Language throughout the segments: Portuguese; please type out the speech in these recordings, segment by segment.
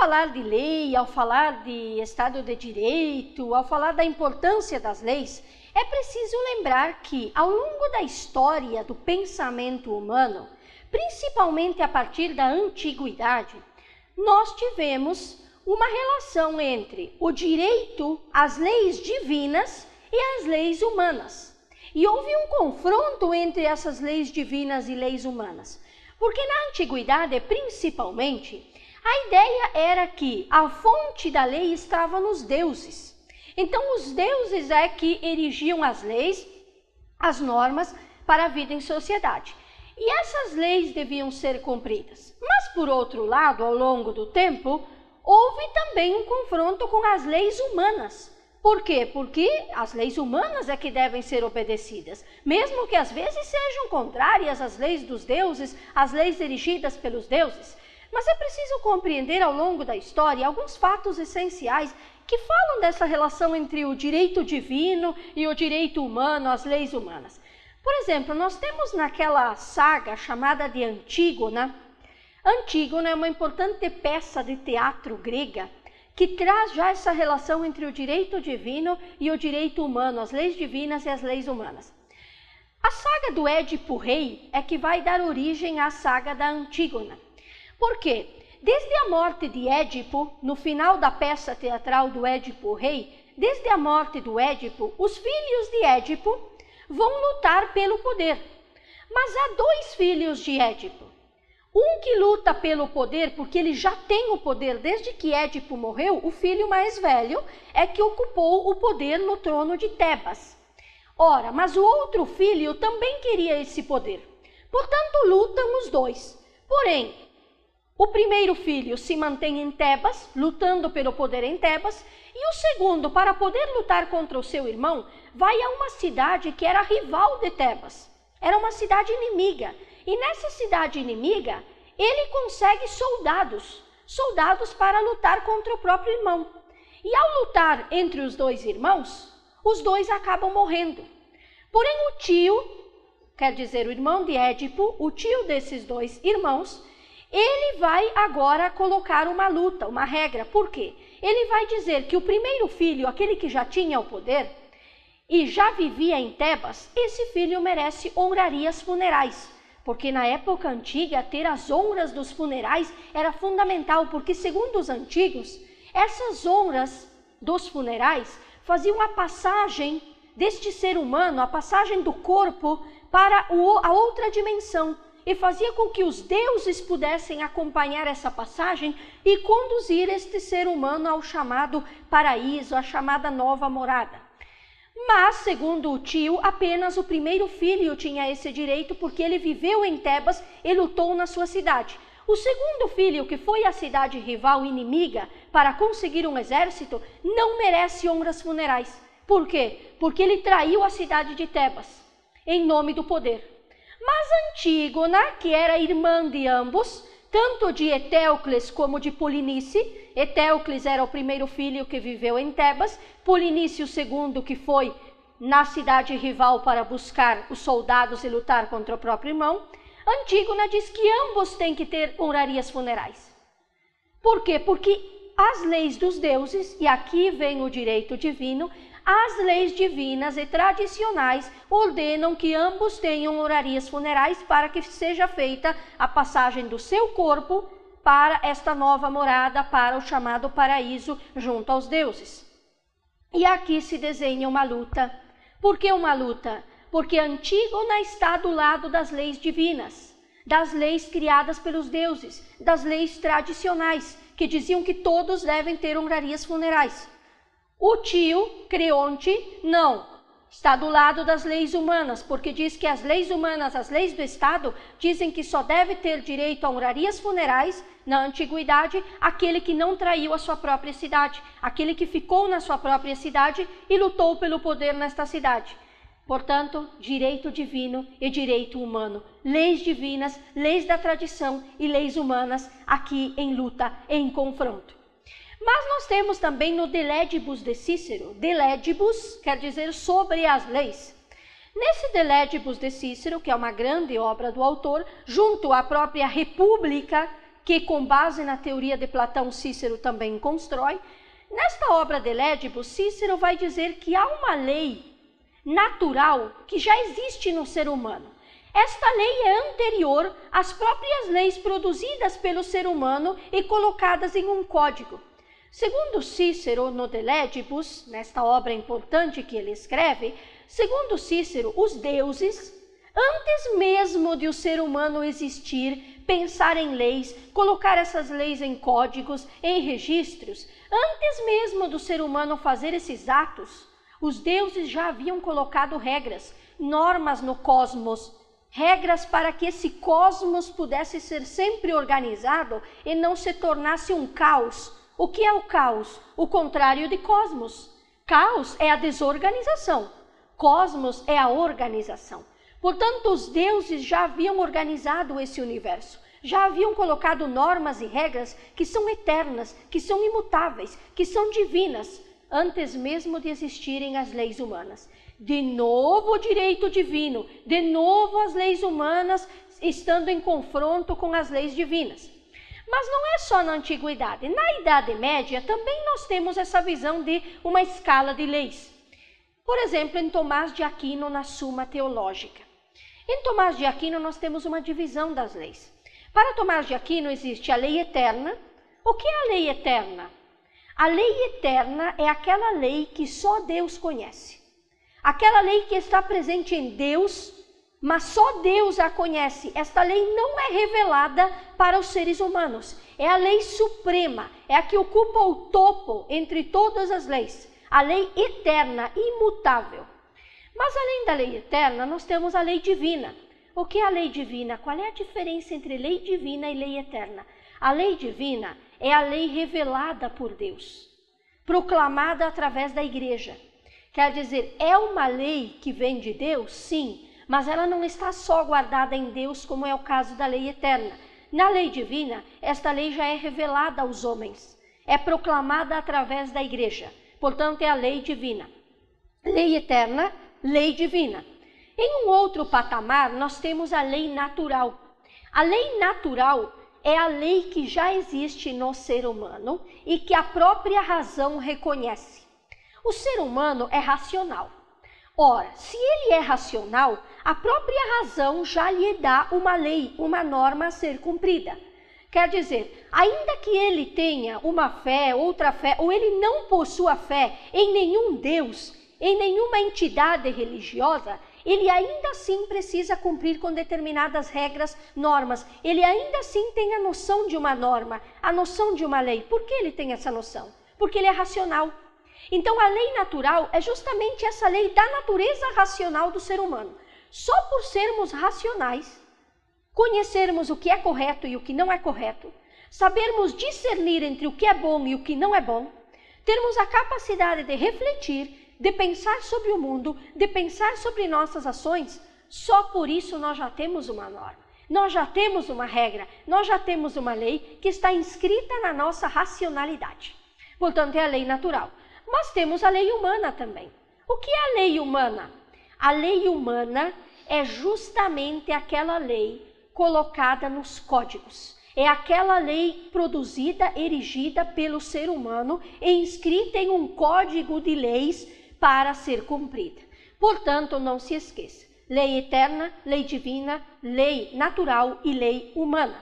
falar de lei, ao falar de Estado de Direito, ao falar da importância das leis, é preciso lembrar que, ao longo da história do pensamento humano, principalmente a partir da antiguidade, nós tivemos uma relação entre o direito, as leis divinas e as leis humanas. E houve um confronto entre essas leis divinas e leis humanas. Porque na antiguidade, principalmente, a ideia era que a fonte da lei estava nos deuses. Então, os deuses é que erigiam as leis, as normas para a vida em sociedade. E essas leis deviam ser cumpridas. Mas, por outro lado, ao longo do tempo, houve também um confronto com as leis humanas. Por quê? Porque as leis humanas é que devem ser obedecidas, mesmo que às vezes sejam contrárias às leis dos deuses, às leis erigidas pelos deuses. Mas é preciso compreender ao longo da história alguns fatos essenciais que falam dessa relação entre o direito divino e o direito humano, as leis humanas. Por exemplo, nós temos naquela saga chamada de Antígona. Antígona é uma importante peça de teatro grega que traz já essa relação entre o direito divino e o direito humano, as leis divinas e as leis humanas. A saga do Édipo Rei é que vai dar origem à saga da Antígona. Por quê? Desde a morte de Édipo, no final da peça teatral do Édipo Rei, desde a morte do Édipo, os filhos de Édipo vão lutar pelo poder. Mas há dois filhos de Édipo. Um que luta pelo poder porque ele já tem o poder desde que Édipo morreu, o filho mais velho é que ocupou o poder no trono de Tebas. Ora, mas o outro filho também queria esse poder. Portanto, lutam os dois. Porém, o primeiro filho se mantém em Tebas, lutando pelo poder em Tebas, e o segundo, para poder lutar contra o seu irmão, vai a uma cidade que era rival de Tebas. Era uma cidade inimiga. E nessa cidade inimiga, ele consegue soldados para lutar contra o próprio irmão. E ao lutar entre os dois irmãos, os dois acabam morrendo. Porém, o tio, quer dizer, o irmão de Édipo, o tio desses dois irmãos, ele vai agora colocar uma luta, uma regra. Por quê? Ele vai dizer que o primeiro filho, aquele que já tinha o poder e já vivia em Tebas, esse filho merece honrarias funerais. Porque na época antiga, ter as honras dos funerais era fundamental, porque segundo os antigos, essas honras dos funerais faziam a passagem deste ser humano, a passagem do corpo para a outra dimensão, e fazia com que os deuses pudessem acompanhar essa passagem e conduzir este ser humano ao chamado paraíso, à chamada nova morada. Mas, segundo o tio, apenas o primeiro filho tinha esse direito porque ele viveu em Tebas e lutou na sua cidade. O segundo filho, que foi à cidade rival inimiga para conseguir um exército, não merece honras funerais. Por quê? Porque ele traiu a cidade de Tebas, em nome do poder. Mas Antígona, que era irmã de ambos, tanto de Etéocles como de Polinice, Etéocles era o primeiro filho que viveu em Tebas, Polinice o segundo que foi na cidade rival para buscar os soldados e lutar contra o próprio irmão, Antígona diz que ambos têm que ter honrarias funerais. Por quê? Porque as leis dos deuses, e aqui vem o direito divino, as leis divinas e tradicionais ordenam que ambos tenham honrarias funerais para que seja feita a passagem do seu corpo para esta nova morada, para o chamado paraíso junto aos deuses. E aqui se desenha uma luta. Por que uma luta? Porque Antígona está do lado das leis divinas, das leis criadas pelos deuses, das leis tradicionais, que diziam que todos devem ter honrarias funerais. O tio, Creonte, não, está do lado das leis humanas, porque diz que as leis humanas, as leis do Estado, dizem que só deve ter direito a honrarias funerais, na antiguidade, aquele que não traiu a sua própria cidade, aquele que ficou na sua própria cidade e lutou pelo poder nesta cidade. Portanto, direito divino e direito humano, leis divinas, leis da tradição e leis humanas aqui em luta, em confronto. Mas nós temos também no De Legibus de Cícero, De Legibus quer dizer sobre as leis. Nesse De Legibus de Cícero, que é uma grande obra do autor, junto à própria República, que com base na teoria de Platão, Cícero também constrói. Nesta obra de Lédibus, Cícero vai dizer que há uma lei natural que já existe no ser humano. Esta lei é anterior às próprias leis produzidas pelo ser humano e colocadas em um código. Segundo Cícero, no De Lédibus, nesta obra importante que ele escreve, segundo Cícero, os deuses, antes mesmo de o ser humano existir, pensar em leis, colocar essas leis em códigos, em registros, antes mesmo do ser humano fazer esses atos, os deuses já haviam colocado regras, normas no cosmos, regras para que esse cosmos pudesse ser sempre organizado e não se tornasse um caos. O que é o caos? O contrário de cosmos. Caos é a desorganização, cosmos é a organização. Portanto, os deuses já haviam organizado esse universo, já haviam colocado normas e regras que são eternas, que são imutáveis, que são divinas, antes mesmo de existirem as leis humanas. De novo o direito divino, de novo as leis humanas estando em confronto com as leis divinas. Mas não é só na antiguidade, na Idade Média também nós temos essa visão de uma escala de leis. Por exemplo, em Tomás de Aquino, na Suma Teológica. Em Tomás de Aquino nós temos uma divisão das leis. Para Tomás de Aquino existe a lei eterna. O que é a lei eterna? A lei eterna é aquela lei que só Deus conhece. Aquela lei que está presente em Deus, mas só Deus a conhece. Esta lei não é revelada para os seres humanos. É a lei suprema, é a que ocupa o topo entre todas as leis. A lei eterna, imutável. Mas além da lei eterna, nós temos a lei divina. O que é a lei divina? Qual é a diferença entre lei divina e lei eterna? A lei divina é a lei revelada por Deus, proclamada através da igreja. Quer dizer, é uma lei que vem de Deus? Sim, mas ela não está só guardada em Deus, como é o caso da lei eterna. Na lei divina, esta lei já é revelada aos homens, é proclamada através da igreja. Portanto, é a lei divina. Lei eterna, lei divina. Em um outro patamar, nós temos a lei natural. A lei natural é a lei que já existe no ser humano e que a própria razão reconhece. O ser humano é racional. Ora, se ele é racional, a própria razão já lhe dá uma lei, uma norma a ser cumprida. Quer dizer, ainda que ele tenha uma fé, outra fé, ou ele não possua fé em nenhum Deus, em nenhuma entidade religiosa, ele ainda assim precisa cumprir com determinadas regras, normas. Ele ainda assim tem a noção de uma norma, a noção de uma lei. Por que ele tem essa noção? Porque ele é racional. Então, a lei natural é justamente essa lei da natureza racional do ser humano. Só por sermos racionais, conhecermos o que é correto e o que não é correto, sabermos discernir entre o que é bom e o que não é bom, termos a capacidade de refletir, de pensar sobre o mundo, de pensar sobre nossas ações, só por isso nós já temos uma norma, nós já temos uma regra, nós já temos uma lei que está inscrita na nossa racionalidade. Portanto, é a lei natural. Mas temos a lei humana também. O que é a lei humana? A lei humana é justamente aquela lei colocada nos códigos. É aquela lei produzida, erigida pelo ser humano e inscrita em um código de leis para ser cumprida. Portanto, não se esqueça. Lei eterna, lei divina, lei natural e lei humana.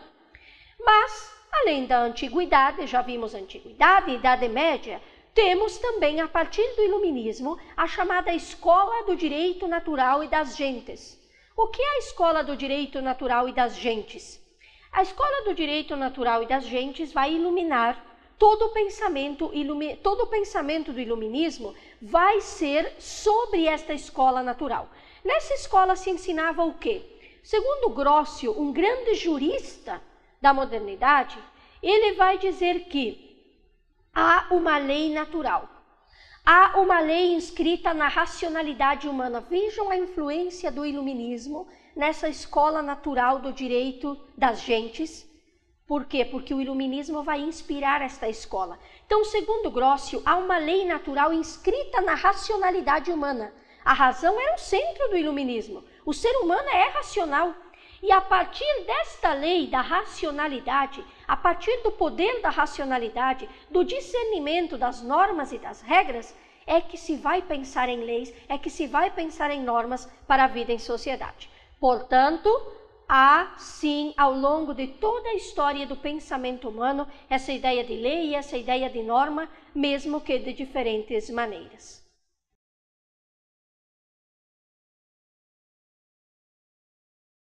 Mas, além da antiguidade, já vimos antiguidade, Idade Média, temos também, a partir do Iluminismo, a chamada Escola do Direito Natural e das Gentes. O que é a Escola do Direito Natural e das Gentes? A Escola do Direito Natural e das Gentes vai iluminar todo o pensamento do Iluminismo vai ser sobre esta escola natural. Nessa escola se ensinava o quê? Segundo Grócio, um grande jurista da modernidade, ele vai dizer que há uma lei natural, há uma lei inscrita na racionalidade humana. Vejam a influência do Iluminismo nessa escola natural do direito das gentes. Por quê? Porque o Iluminismo vai inspirar esta escola. Então, segundo Grócio, há uma lei natural inscrita na racionalidade humana. A razão era o centro do Iluminismo. O ser humano é racional. E a partir desta lei da racionalidade, a partir do poder da racionalidade, do discernimento das normas e das regras, é que se vai pensar em leis, é que se vai pensar em normas para a vida em sociedade. Portanto, há sim, ao longo de toda a história do pensamento humano, essa ideia de lei e essa ideia de norma, mesmo que de diferentes maneiras.